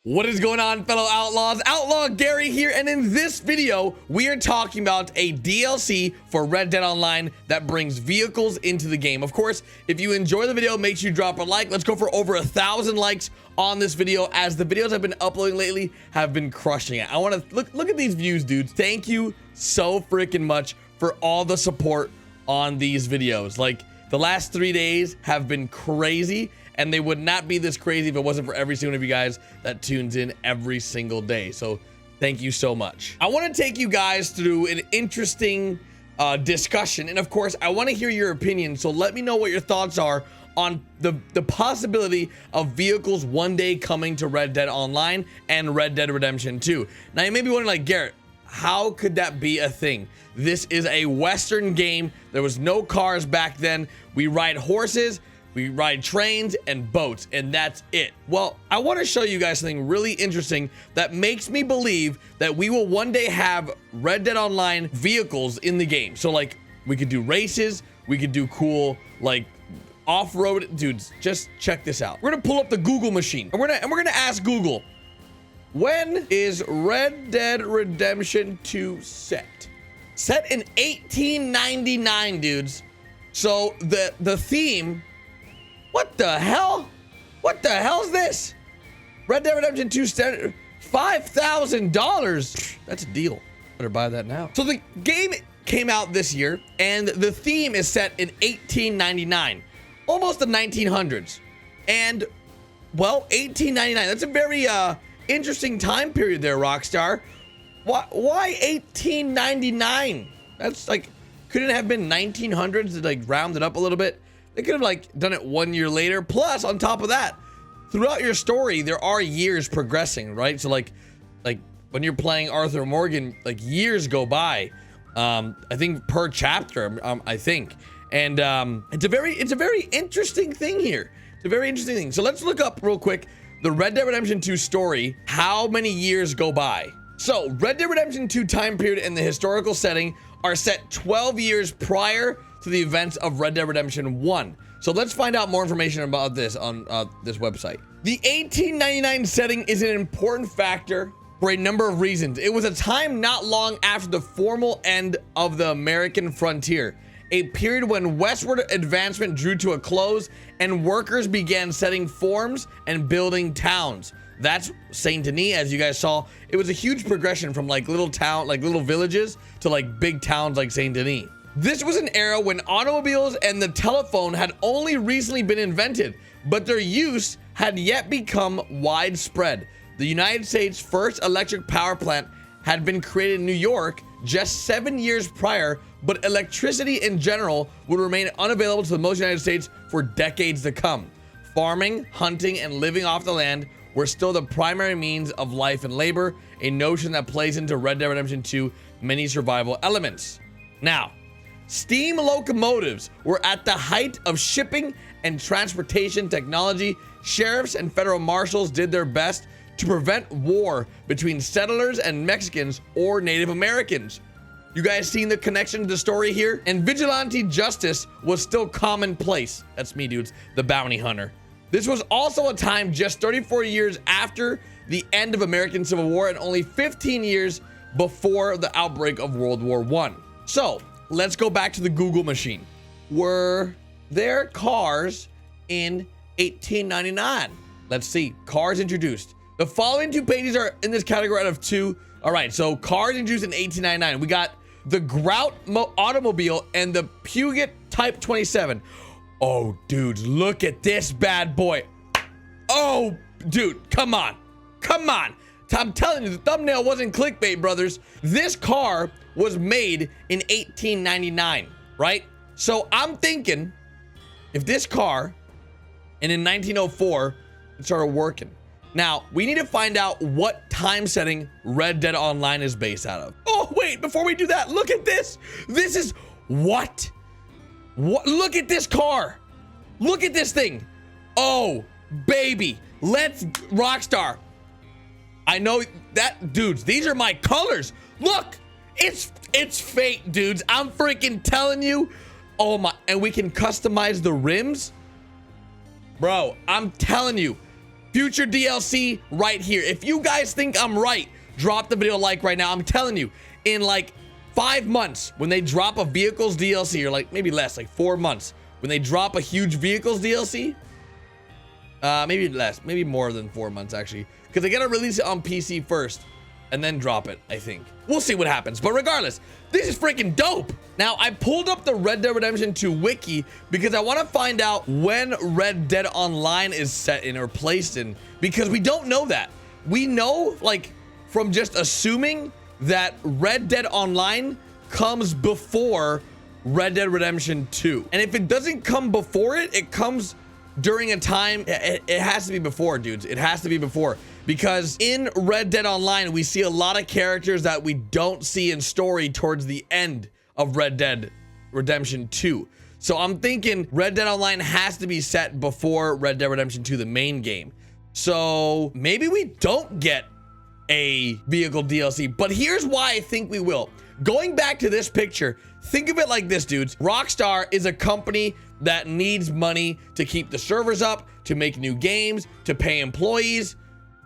What is going on, fellow outlaws? Outlaw Gary here, and in this video we are talking about a DLC for Red Dead Online that brings vehicles into the game. Of course, if you enjoy the video, make sure you drop a like. Let's go for over 1,000 likes on this video, as the videos I've been uploading lately have been crushing it. I want to look at these views, dudes. Thank you so freaking much for all the support on these videos. Like, the last 3 days have been crazy, and they would not be this crazy if it wasn't for every single one of you guys that tunes in every single day. So thank you so much. I want to take you guys through an interesting discussion, and of course I want to hear your opinion. So let me know what your thoughts are on the possibility of vehicles one day coming to Red Dead Online and Red Dead Redemption 2. Now you may be wondering, like, Garrett, how could that be a thing? This is a Western game. There was no cars back then. We ride horses, we ride trains and boats, and that's it. Well, I want to show you guys something really interesting that makes me believe that we will one day have Red Dead Online vehicles in the game. So, like, we could do races, we could do cool, like, off-road. Dudes, just check this out. We're gonna pull up the Google machine, and we're gonna ask Google, when is Red Dead Redemption 2 set? Set in 1899, dudes. So the theme, what the hell? What the hell's this? Red Dead Redemption 2 standard, $5,000. That's a deal. Better buy that now. So the game came out this year, and the theme is set in 1899, almost the 1900s. And, well, 1899, that's a very interesting time period there, Rockstar. Why 1899? That's like, couldn't it have been 1900s to like round it up a little bit? They could have like done it 1 year later. Plus, on top of that, throughout your story, there are years progressing, right? So like when you're playing Arthur Morgan, like years go by. I think per chapter, I think. And it's a very interesting thing here. It's a very interesting thing. So let's look up real quick the Red Dead Redemption 2 story, how many years go by. So Red Dead Redemption 2 time period and the historical setting are set 12 years prior to the events of Red Dead Redemption 1. So let's find out more information about this on this website. The 1899 setting is an important factor for a number of reasons. It was a time not long after the formal end of the American frontier, a period when westward advancement drew to a close and workers began setting forms and building towns. That's Saint Denis. As you guys saw, it was a huge progression from like little town, like little villages, to like big towns like Saint Denis. This was an era when automobiles and the telephone had only recently been invented, but their use had yet become widespread. The United States' first electric power plant had been created in New York just 7 years prior, but electricity in general would remain unavailable to the most United States for decades to come. Farming, hunting, and living off the land were still the primary means of life and labor, a notion that plays into Red Dead Redemption 2 many survival elements. Now, steam locomotives were at the height of shipping and transportation technology. Sheriffs and federal marshals did their best to prevent war between settlers and Mexicans or Native Americans. You guys seen the connection to the story here? And vigilante justice was still commonplace. That's me, dudes, the bounty hunter. This was also a time just 34 years after the end of American Civil War and only 15 years before the outbreak of World War I. So let's go back to the Google machine. Were there cars in 1899? Let's see. Cars introduced. The following two pages are in this category out of two. All right, so cars introduced in 1899. We got the Grout automobile and the Puget Type 27. Oh, dudes, look at this bad boy. Oh, dude, come on. Come on. I'm telling you, the thumbnail wasn't clickbait, brothers. This car was made in 1899, right? So I'm thinking, if this car, and in 1904, it started working. Now, we need to find out what time setting Red Dead Online is based out of. Oh, wait, before we do that, look at this. This is, what? What? Look at this car. Look at this thing. Oh, baby. Let's, Rockstar. I know that, dudes, these are my colors. Look, it's fate, dudes. I'm freaking telling you. Oh my, and we can customize the rims. Bro, I'm telling you, Future DLC right here. If you guys think I'm right, drop the video a like right now. I'm telling you, in like 5 months, when they drop a vehicles DLC, or like maybe less, like 4 months, when they drop a huge vehicles DLC, maybe less, maybe more than 4 months actually, because they gotta release it on PC first and then drop it, I think. We'll see what happens, but regardless, this is freaking dope. Now, I pulled up the Red Dead Redemption 2 wiki because I want to find out when Red Dead Online is set in or placed in, because we don't know that. We know, like, from just assuming that Red Dead Online comes before Red Dead Redemption 2. And if it doesn't come before it, it comes during a time, it has to be before, dudes. It has to be before, because in Red Dead Online, we see a lot of characters that we don't see in story towards the end of Red Dead Redemption 2. So I'm thinking Red Dead Online has to be set before Red Dead Redemption 2, the main game. So maybe we don't get a vehicle DLC, but here's why I think we will. Going back to this picture, think of it like this, dudes. Rockstar is a company that needs money to keep the servers up, to make new games, to pay employees.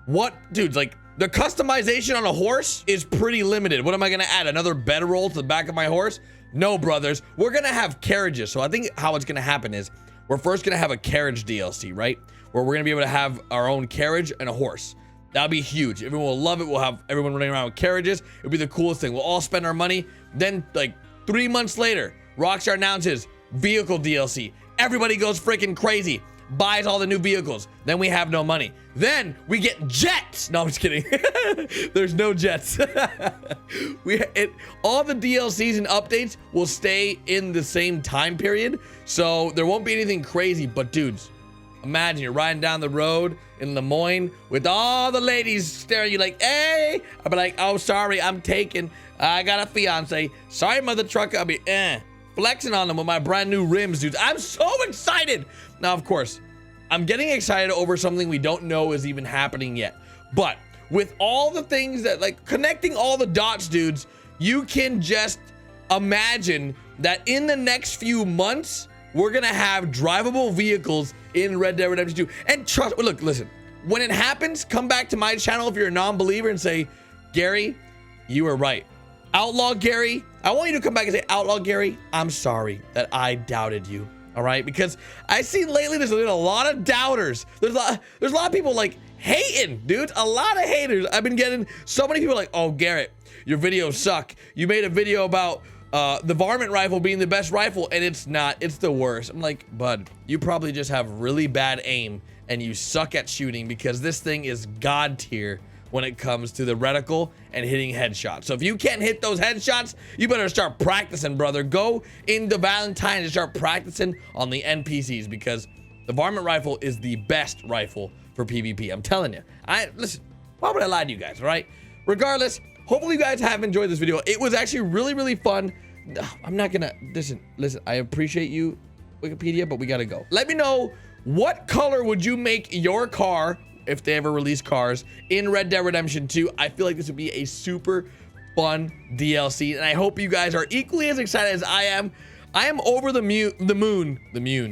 What, dudes, like the customization on a horse is pretty limited. What am I gonna add? Another bedroll to the back of my horse? No, brothers, we're gonna have carriages. So I think how it's gonna happen is we're first gonna have a carriage DLC, right? Where we're gonna be able to have our own carriage and a horse. That'll be huge. Everyone will love it. We'll have everyone running around with carriages. It'll be the coolest thing. We'll all spend our money. Then like 3 months later, Rockstar announces vehicle DLC. Everybody goes freaking crazy, buys all the new vehicles. Then we have no money. Then we get jets. No, I'm just kidding. There's no jets. All the DLCs and updates will stay in the same time period. So there won't be anything crazy, but dudes, imagine you're riding down the road in Lemoyne with all the ladies staring at you like, hey, I'll be like, oh, sorry, I'm taken. I got a fiance. Sorry, mother trucker. I'll be flexing on them with my brand new rims, dudes. I'm so excited. Now, of course, I'm getting excited over something we don't know is even happening yet. But with all the things that, like, connecting all the dots, dudes, you can just imagine that in the next few months, we're gonna have drivable vehicles in Red Dead Redemption 2. And trust, look, listen, when it happens, come back to my channel if you're a non-believer and say, Gary, you were right. Outlaw Gary, I want you to come back and say, Outlaw Gary, I'm sorry that I doubted you. All right, because I see lately there's been a lot of doubters. There's a lot of people like hating, dude. A lot of haters. I've been getting so many people like, oh, Garrett, your videos suck. You made a video about the varmint rifle being the best rifle, and it's not. It's the worst. I'm like, bud, you probably just have really bad aim and you suck at shooting, because this thing is god tier when it comes to the reticle and hitting headshots. So if you can't hit those headshots, you better start practicing, brother. Go into Valentine and start practicing on the NPCs, because the varmint rifle is the best rifle for PvP. I'm telling you. Listen, why would I lie to you guys, all right? Regardless, hopefully you guys have enjoyed this video. It was actually really, really fun. I'm not gonna, listen, I appreciate you, Wikipedia, but we gotta go. Let me know, what color would you make your car if they ever release cars in Red Dead Redemption 2. I feel like this would be a super fun DLC, and I hope you guys are equally as excited as I am. I am over the moon.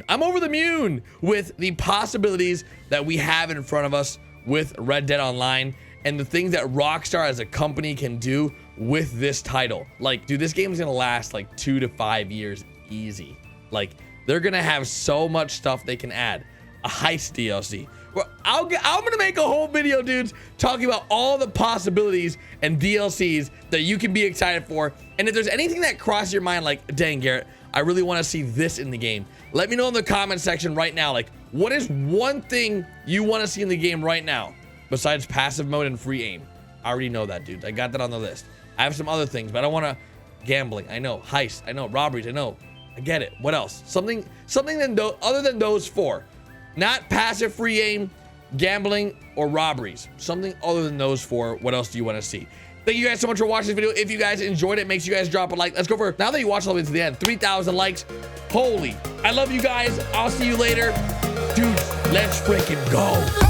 I'm over the moon with the possibilities that we have in front of us with Red Dead Online and the things that Rockstar as a company can do with this title. Like, dude, this game is gonna last like 2 to 5 years easy. Like, they're gonna have so much stuff they can add. A heist DLC. Well, I'm gonna make a whole video, dudes, talking about all the possibilities and DLCs that you can be excited for. And if there's anything that crosses your mind, like, dang, Garrett, I really want to see this in the game, let me know in the comment section right now. Like, what is one thing you want to see in the game right now besides passive mode and free aim? I already know that, dudes. I got that on the list. I have some other things, but I want to gambling. I know, heist. I know, robberies. I know. I get it. What else? Something other than those four. Not passive free aim, gambling, or robberies. Something other than those four. What else do you want to see? Thank you guys so much for watching this video. If you guys enjoyed it, make sure you guys drop a like. Let's go for, now that you watched all the way to the end, 3,000 likes. Holy, I love you guys. I'll see you later. Dudes, let's freaking go.